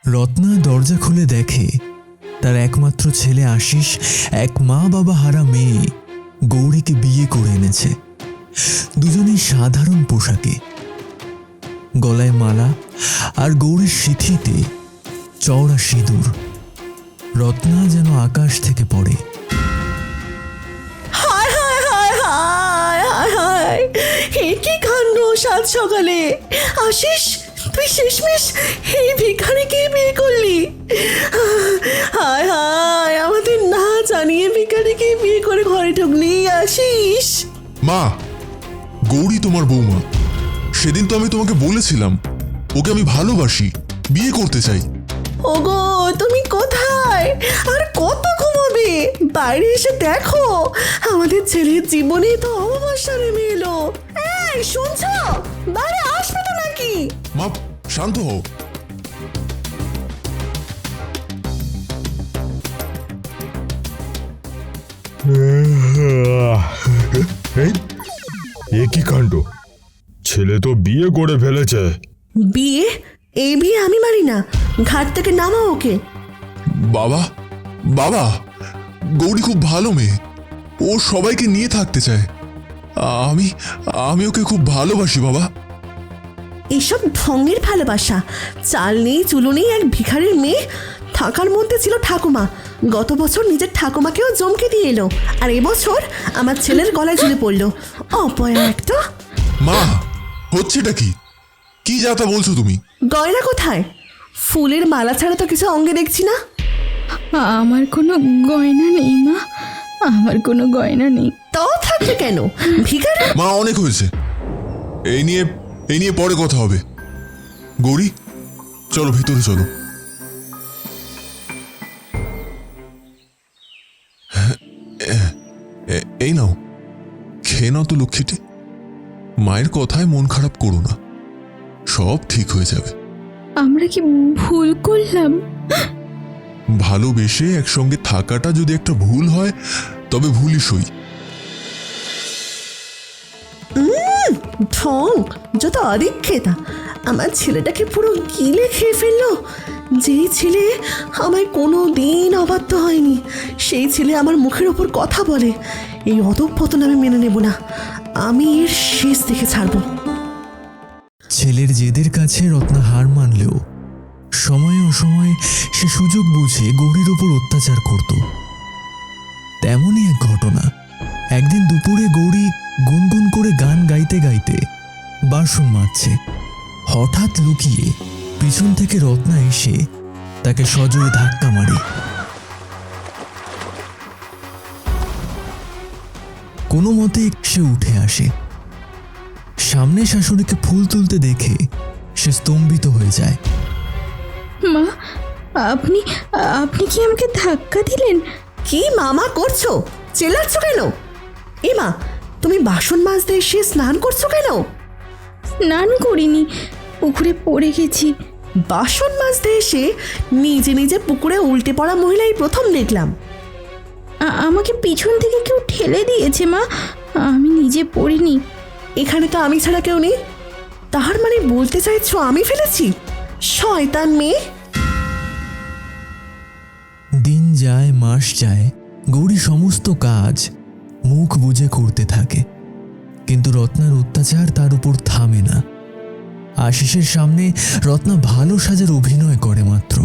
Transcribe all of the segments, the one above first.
রত্না দরজা খুলে দেখে তার একমাত্র ছেলে আশিস এক মা বাবা হারা মেয়ে গৌরীকে বিয়ে করে এনেছে। দুজনেই সাধারণ পোশাকে, গলায় মালা আর গৌরীর সিঁথিতে চওড়া সিঁদুর। রত্না যেন আকাশ থেকে পড়ে। কি কাণ্ড সাত সকালে! আশিস, তুই শেষমেশ এই ভিখারিকে বিয়ে করলি? হায় হায়, আমাদের না জানিয়ে ভিখারিকে বিয়ে করে ঘরে ঢুকলি আশিস। মা, গৌরী তোমার বৌমা। সেদিন তো আমি তোমাকে বলেছিলাম ওকে আমি ভালোবাসি, বিয়ে করতে চাই। ওগো, তুমি কোথায়? আর কত ঘুমাবে? বাইরে এসে দেখো, আমাদের ছেলের জীবনে তো অমাবস্যা নেমে এলো। এই শুনছো? বাইরে আসবে তো নাকি? মা, শান্ত হও। এ কি কাণ্ড! ছেলে তো বিয়ে করে ফেলেছে। বিয়ে? এই বিয়ে আমি মানি না। ঘাট থেকে নামাও ওকে। বাবা, বাবা, গৌরী খুব ভালো মেয়ে, ও সবাইকে নিয়ে থাকতে চায়। আমি ওকে খুব ভালোবাসি বাবা। এইসব ঢঙের ভালোবাসা! চাল নেই চুলো নেই এক ভিখারির মেয়ে, থাকার মধ্যে ছিল ঠাকুমা। গত বছর নিজের ঠাকুমাকেও জমকে দিয়ে এলো, আর এবছর আমার ছেলের গলায় ঝুলে পড়লো। অপয়া একটা! মা, হচ্ছেটা কি? কি যাতা বলছো তুমি? গয়না কোথায়? ফুলের মালা ছাড়া তো কিছু অঙ্গে দেখছি না। আমার কোনো গয়না নেই মা, আমার কোনো গয়না নেই। তাও থাকবে কেন? ভিখারি! মা, অনেক হয়েছে। এই নিয়ে পরে কথা হবে। গৌরী, চলো ভিতরে চলো। এই নাও, খেয়ে নাও তো লক্ষ্মীটি। মায়ের কথায় মন খারাপ করো না, সব ঠিক হয়ে যাবে। আমরা কি ভুল করলাম? ভালোবেসে একসঙ্গে থাকাটা যদি একটা ভুল হয়, তবে ভুলই সই। ঢং, যত অদীক্ষেতা! আমার ছেলেটাকে পুরো গিলে খেয়ে ফেললো। যেই ছেলে আমায় কোনো দিন অবাধ্য হয়নি, সেই ছেলে আমার মুখের ওপর কথা বলে। এই অধঃপতন আমি মেনে নেব না। আমি এর শেষ দেখে ছাড়ব। ছেলের জেদের কাছে রত্না হার মানলেও সময়ে অসময়ে সে সুযোগ বুঝে গৌরীর ওপর অত্যাচার করত। তেমনই এক ঘটনা। একদিন দুপুরে গৌরী গুনগুন করে গান গাইতে গাইতে বাসন মাজছে। হঠাৎ লুকিয়ে পিছন থেকে রত্না এসে তাকে সজোরে ধাক্কা মারে। কোনো মতে সে উঠে আসে। সামনে শাশুড়িকে ফুল তুলতে দেখে সে স্তম্ভিত হয়ে যায়। মা, আপনি কি আমাকে ধাক্কা দিলেন? কি মামা করছো? চেল্লাচ্ছ কেন? এ মা, তুমি বাসন মাজতে এসে স্নান করছো কেন? স্নান করিনি, পুকুরে পড়ে গেছি। বাসন মাজতে এসে নিজে নিজে পুকুরে উল্টে পড়া মহিলাই প্রথম দেখলাম। আমাকে পিছন থেকে কেউ ঠেলে দিয়েছে মা, আমি নিজে পড়িনি। এখানে তো আমি ছাড়া কেউ নেই। তাহার মানে বলতে চাইছো আমি ফেলেছি? শয়তান মেয়ে! দিন যায়, মাস যায়, গৌরী সমস্ত কাজ মুখ বুজে করতে থাকে, কিন্তু রত্নার অত্যাচার তার উপর থামে না। আশিসের সামনে রত্না ভালো সাজার অভিনয় করে মাত্র।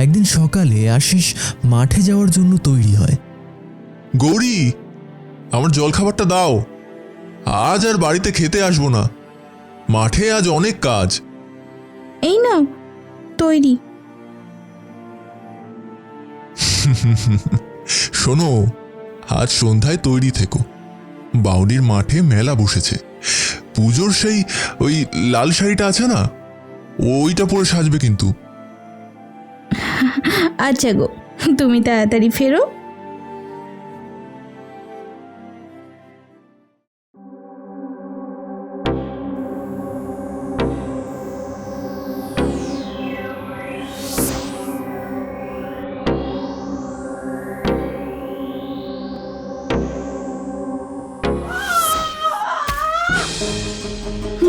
একদিন সকালে আশিস মাঠে যাওয়ার জন্য তৈরি হয়। গৌরী, আমার জলখাবারটা দাও। আজ আর বাড়িতে খেতে আসবো না, মাঠে আজ অনেক কাজ। এই নাও, তৈরি। শোনো, আজ সন্ধ্যায় তৈরি থেকো। বাউনির মাঠে মেলা বসেছে। পুজোর সেই ওই লাল শাড়িটা আছে না, ওইটা পরে সাজবে কিন্তু। আচ্ছা গো, তুমি তাড়াতাড়ি ফেরো।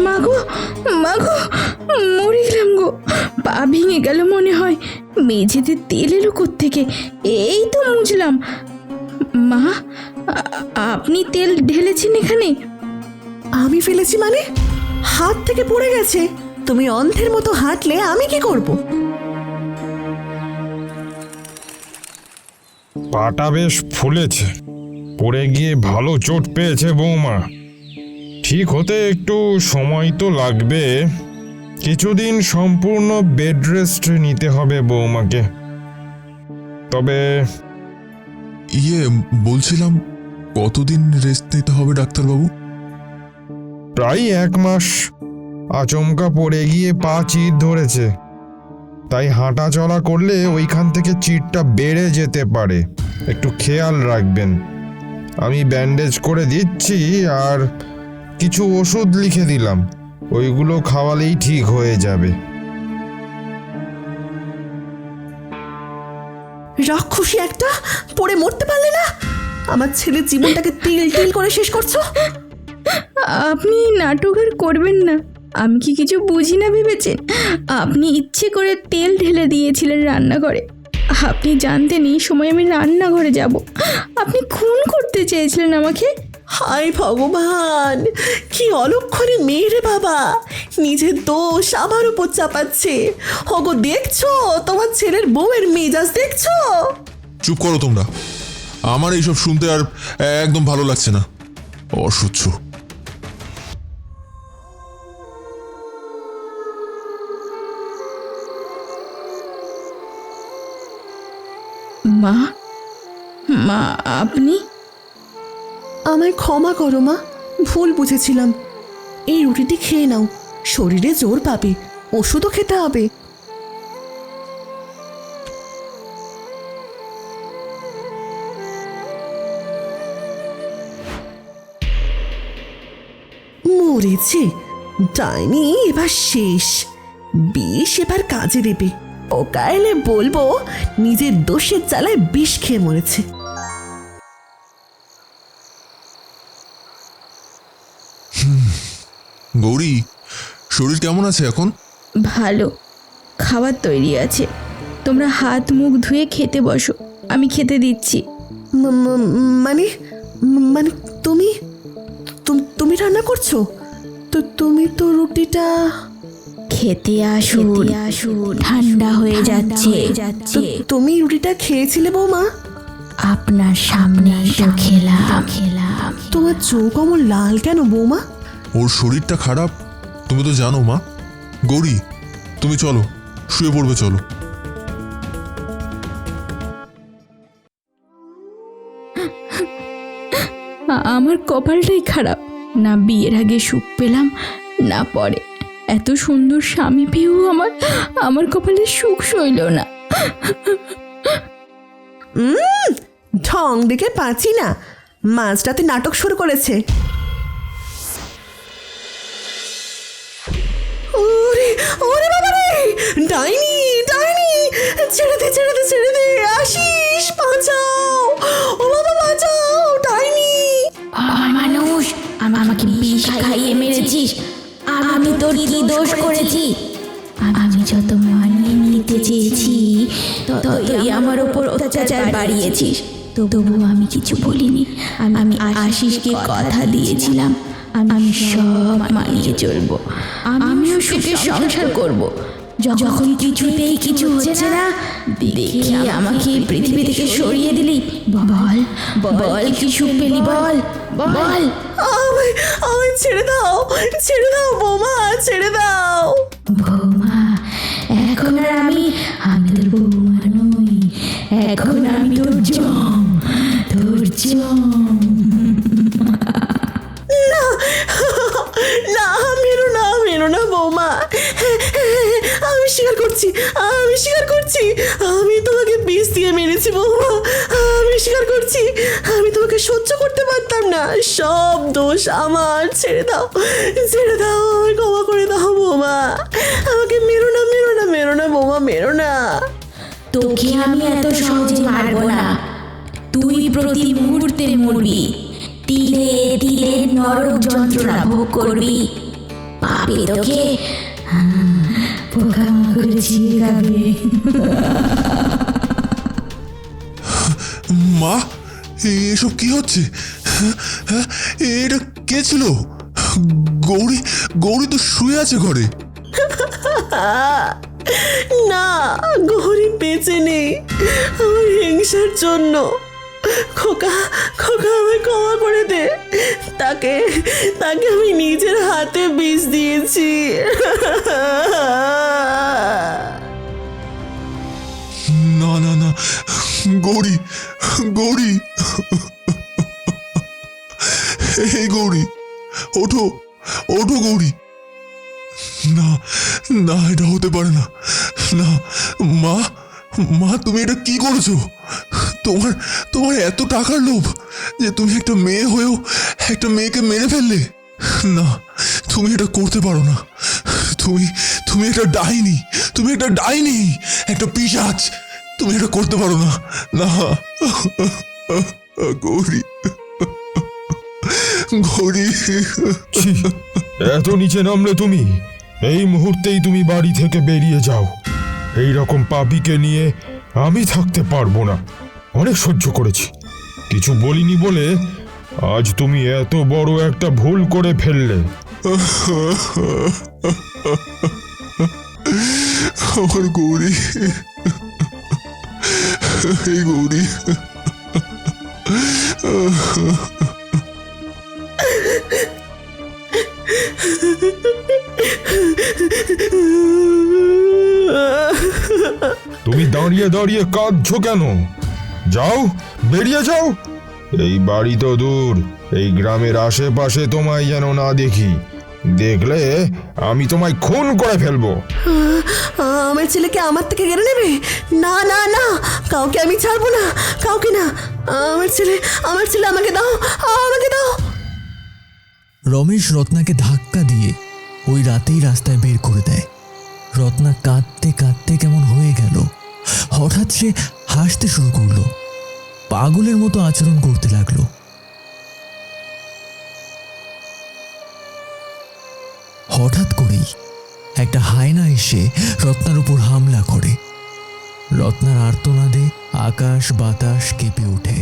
মাগো মাগো, মরে গেলাম গো, পা ভেঙে গেল মনে হয়। মেঝেতে তেল এলো কোত্থেকে? এই তো মুছলাম। মা, আপনি তেল ঢেলেছেন এখানে? আমি ফেলেছি মানে? হাত থেকে পড়ে গেছে। তুমি অন্ধের মতো হাঁটলে আমি কি করব? পাটা বেশ ফুলেছে, পড়ে গিয়ে ভালো চোট পেয়েছে বৌমা। ঠিক হতে একটু সময় তো লাগবে, কিছুদিন সম্পূর্ণ বেড রেস্ট নিতে হবে বৌমাকে। তবে বলছিলাম, কতদিন রেস্ট নিতে হবে ডাক্তারবাবু? প্রায় 1 মাস। আচমকা পড়ে গিয়ে পা চিড় ধরেছে, তাই হাঁটা চলা করলে ওইখান থেকে চিড়টা বেড়ে যেতে পারে, একটু খেয়াল রাখবেন। আমি ব্যান্ডেজ করে দিচ্ছি আর কিছু ওষুধ লিখে দিলাম, ওইগুলো খাওয়ালেই ঠিক হয়ে যাবে। রাক্ষসী একটা, পড়ে মরতে পারলে না? আমার ছেলের জীবনটাকে তিল তিল করে শেষ করছো। আপনি নাটক আর করবেন না। আমি কি কিছু বুঝি না ভেবেছেন? আপনি ইচ্ছে করে তেল ঢেলে দিয়েছিলেন রান্নাঘরে। আপনি জানতেন এই সময় আমি রান্নাঘরে যাব। আপনি খুন করতে চেয়েছিলেন আমাকে। হায় ভগবান, কি অলক্ষণে মেয়ে রে বাবা, নিজের দোষ আমার উপর চাপাচ্ছে। ওগো দেখছো, তোমার ছেলের বউয়ের মেজাজ দেখছো? চুপ করো তোমরা, আমার এইসব শুনতে আর একদম ভালো লাগছে না। অসহ্য। মা, মা আপনি? আমায় ক্ষমা করো মা, ভুল বুঝেছিলাম। এই রুটিটি খেয়ে নাও, শরীরে জোর পাবে। ওষুধও খেতে হবে। মরেছে ডাইনি, এবার শেষ। বিষ এবার কাজে দেবে। ওকা এলে বলবো নিজের দোষের জ্বালায় বিষ খেয়ে মরেছে। গৌরী, শরীর কেমন আছে এখন? ভালো, খাবার তৈরি আছে। তোমরা হাত মুখ ধুয়ে খেতে বসো, আমি খেতে দিচ্ছি। মানে মানে তুমি তুমি রান্না করছো? তো তুমি তো রুটিটা খেতে আসুন, ঠান্ডা হয়ে যাচ্ছে। তুমি রুটিটা খেয়েছিলে বৌমা? আপনার সামনে তো খেলাম। তোমার চোখ অমন লাল কেন বৌমা? ওর শরীরটা খারাপ, তুমি তো জানো মা। গৌরী, তুমি চলো, শুয়ে পড়বে চলো। আমার কপালটাই খারাপ, না বিয়ের আগে সুখ পেলাম, না পরে। এত সুন্দর স্বামী পেয়েও আমার কপালে সুখ সইল না। ঢং দেখে পাচ্ছি না, মাঝরাতে নাটক শুরু করেছে। ওরে ওরে বাবা রে, ডাইনি ডাইনি, ছেড়ে দে ছেড়ে দে ছেড়ে দে, আশিস বাঁচাও, ও বাবা বাঁচাও, ডাইনি। মানুষ, আমাকে বিষ খাইয়ে মেরেছিস। আমি তোর কি দোষ করেছি? আমি যত মানিয়ে নিতে চেয়েছি ততই আমার উপর অত্যাচার বাড়িয়েছিস। তবু আমি কিছু বলিনি। আমি আশিসকে কথা দিয়েছিলাম আমি সব মানিয়ে চলবো, আমিও সুখে সংসার করব। যখন কিছুতেই কিছু হচ্ছে না দেখে আমাকে পৃথিবী থেকে সরিয়ে দিলি। বল বল কি সুখ পেলি, বল বল। আমায় ছেড়ে দাও বৌমা, ছেড়ে দাও। বৌমা, এখন আর আমি তোর বৌমা নই, এখন আমি তোর জম। না, মেরো না বৌমা। আমি স্বীকার করছি আমি তোমাকে বিষ দিয়ে মেরেছি বৌমা। আমি স্বীকার করছি, আমি তোমাকে সহ্য করতে পারতাম না। সব দোষ আমার। ছেড়ে দাও, আমায় ক্ষমা করে দাও বৌমা। আমাকে মেরো না বৌমা, মেরো না। তোকে আমি এত সহজে মারবো না। তুই প্রতি মুহূর্তে মরবি, তিলে তিলে নরক যন্ত্রণা ভোগ করবি। পাপি তোকে পোকামাকড় ছিঁড়ে খাবে। মা, এসব কি হচ্ছে? হ্যাঁ, এটা কে ছিল? গৌরী, গৌরী তো শুয়ে আছে ঘরে। না, গৌরী বেঁচে নেই আমার হিংসার জন্য। খোকা, খোকা আমায় ক্ষমা করে দে। তাকে তাকে আমি নিজের হাতে বিষ দিয়েছি। না না না, গৌরী, গৌরী, এই গৌরী, ওঠো, ওঠো গৌরী। না না, এটা হতে পারে না। না মা, মা তুমি এটা কি করেছো? তোমার তোমার এত টাকার লোভ যে তুমি একটা মেয়ে হয়েও একটা মেয়েকে মেরে ফেললে? না, তুমি এটা করতে পারো না। তুমি তুমি একটা ডাইনি, তুমি একটা ডাইনি, একটা পিশাচ। তুমি এটা করতে পারো না। না গৌরী, গৌরী। ছি, এত নিচে নামলে তুমি? এই মুহূর্তেই তুমি বাড়ি থেকে বেরিয়ে যাও। এই রকম পাপীকে নিয়ে আমি থাকতে পারবো না। অনেক সহ্য করেছি, কিছু বলিনি বলে আজ তুমি এত বড় একটা ভুল করে ফেললে। আমার গৌরী, এই গৌরী। তুমি দাঁড়িয়ে দাঁড়িয়ে কাঁদছো কেন? যাও, বেরিয়ে যাও। এই বাড়ি তো দূর, এই গ্রামের আশেপাশে তোমায় যেন না দেখি। দেখলে আমি তোমায় খুন করে ফেলবো। আমার ছেলেকে আমার থেকে কেড়ে নেবে? না না না, কাউকে আমি ছাড়বো না, কাউকে না। আমার ছেলে, আমার ছেলে আমাকে দাও, আমাকে দাও। রমেশ রত্নাকে ধাক্কা দিয়ে ওই রাতেই রাস্তায় বের করে দেয়। রত্না কাঁদতে কাঁদতে কেমন হয়ে গেল। হঠাৎ সে হাসতে শুরু করলো, পাগলের মতো আচরণ করতে লাগলো। হঠাৎ করেই একটা হায়না এসে রত্নার উপর হামলা করে। রত্নার আর্তনাদে আকাশ বাতাস কেঁপে ওঠে।